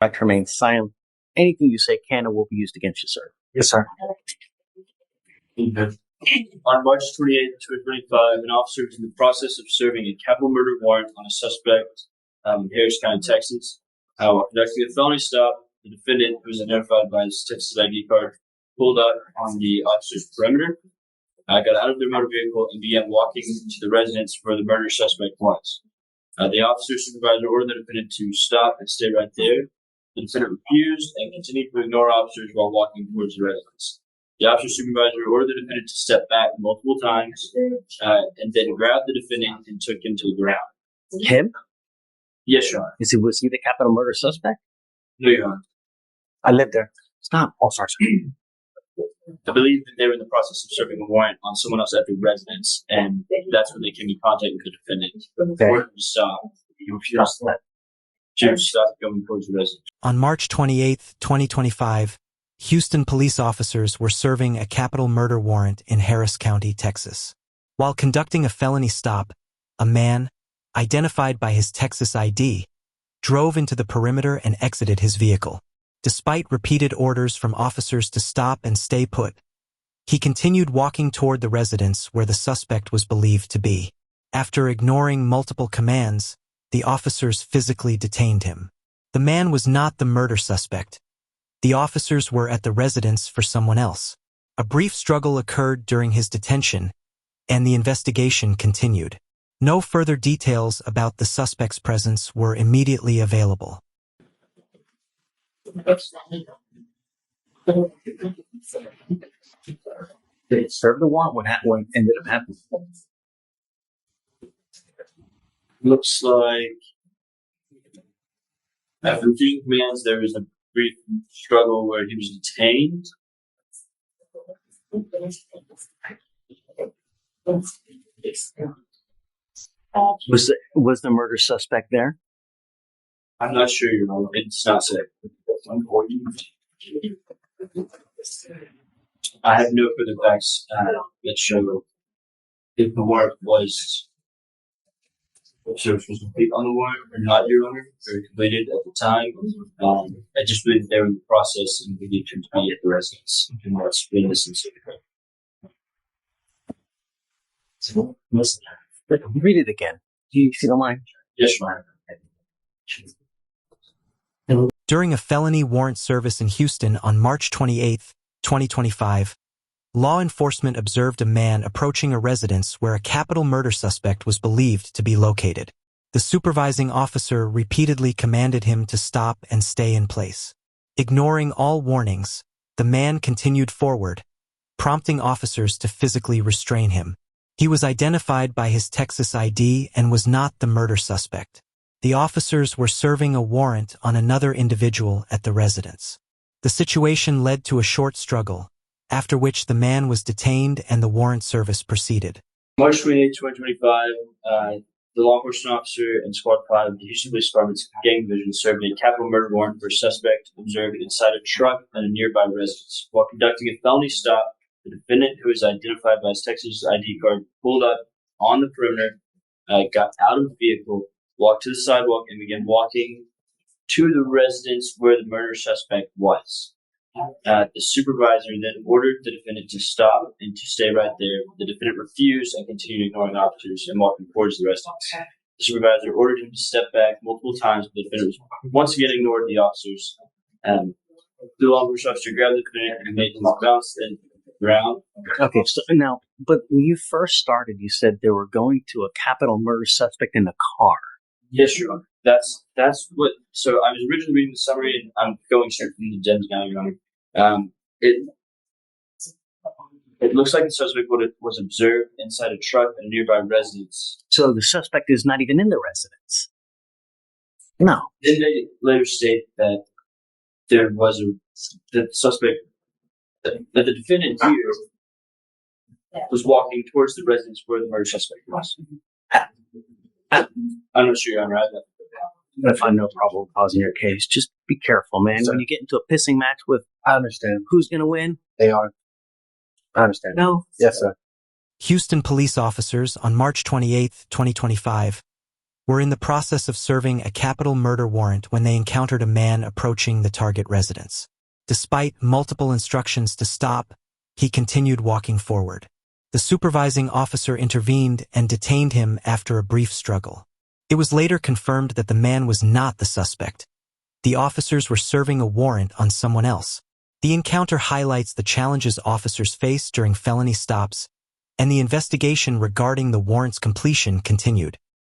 To remain silent. Anything you say can or will be used against you, sir. Yes, sir. On March 28th, 2025, an officer was in the process of serving a capital murder warrant on a suspect in Harris County, Texas. While conducting a felony stop, the defendant, who was identified by his Texas ID card, pulled up on the officer's perimeter, got out of their motor vehicle, and began walking to the residence where the murder suspect was. The officer's supervisor ordered the defendant to stop and stay right there. The defendant refused and continued to ignore officers while walking towards the residence. The officer's supervisor ordered the defendant to step back multiple times and then grabbed the defendant and took him to the ground. Him? Yes, Your Honor. Was he the capital murder suspect? No, Your Honor. I lived there. Stop. Oh, sorry, sir. I believe that they were in the process of serving a warrant on someone else at the residence, and that's when they came in contact with the defendant. Ordered him to stop. He refused to stop going towards the residence. On March 28, 2025, Houston police officers were serving a capital murder warrant in Harris County, Texas. While conducting a felony stop, a man, identified by his Texas ID, drove into the perimeter and exited his vehicle. Despite repeated orders from officers to stop and stay put, he continued walking toward the residence where the suspect was believed to be. After ignoring multiple commands, the officers physically detained him. The man was not the murder suspect. The officers were at the residence for someone else. A brief struggle occurred during his detention, and the investigation continued. No further details about the suspect's presence were immediately available. They served the warrant. What ended up happening? Looks like after receiving commands, there was a brief struggle where he was detained. Was the murder suspect there? I'm not sure, Your Honor. It's not said. I have no further facts that show if the warrant was complete on the warrant or not, Your Honor, or completed at the time. I just believe they were in the process and we need to be at the residence and what's been listened to. Read it again. Do you see the line? Yes, Your Honor. During a felony warrant service in Houston on March 28, 2025, law enforcement observed a man approaching a residence where a capital murder suspect was believed to be located. The supervising officer repeatedly commanded him to stop and stay in place. Ignoring all warnings, the man continued forward, prompting officers to physically restrain him. He was identified by his Texas ID and was not the murder suspect. The officers were serving a warrant on another individual at the residence. The situation led to a short struggle, after which the man was detained and the warrant service proceeded. March 28, 2025, the law enforcement officer and Squad 5 of the Houston Police Department's Gang Division served a capital murder warrant for a suspect observed inside a truck at a nearby residence. While conducting a felony stop, the defendant, who is identified by his Texas ID card, pulled up on the perimeter, got out of the vehicle, walked to the sidewalk, and began walking to the residence where the murder suspect was. The supervisor then ordered the defendant to stop and to stay right there. The defendant refused and continued ignoring officers and walking towards the residence. The supervisor ordered him to step back multiple times, but the defendant once again ignored the officers. The law enforcement officer grabbed the defendant and made him bounce to the ground. Okay, so now, but when you first started, you said they were going to a capital murder suspect in a car. Yes, Your Honor. That's what. So I was originally reading the summary, and I'm going straight from the gems now, Your Honor. It looks like the suspect was observed inside a truck at a nearby residence. So the suspect is not even in the residence. No. Then they later state that there was the suspect, that the defendant here was walking towards the residence where the murder suspect was. I'm not sure, Your Honor. I find no probable cause in your case. Just be careful, man. When you get into a pissing match with, I understand. Who's going to win? They are. I understand. No. Yes, sir. Houston police officers on March 28, 2025, were in the process of serving a capital murder warrant when they encountered a man approaching the target residence. Despite multiple instructions to stop, he continued walking forward. The supervising officer intervened and detained him after a brief struggle. It was later confirmed that the man was not the suspect. The officers were serving a warrant on someone else. The encounter highlights the challenges officers face during felony stops, and the investigation regarding the warrant's completion continued.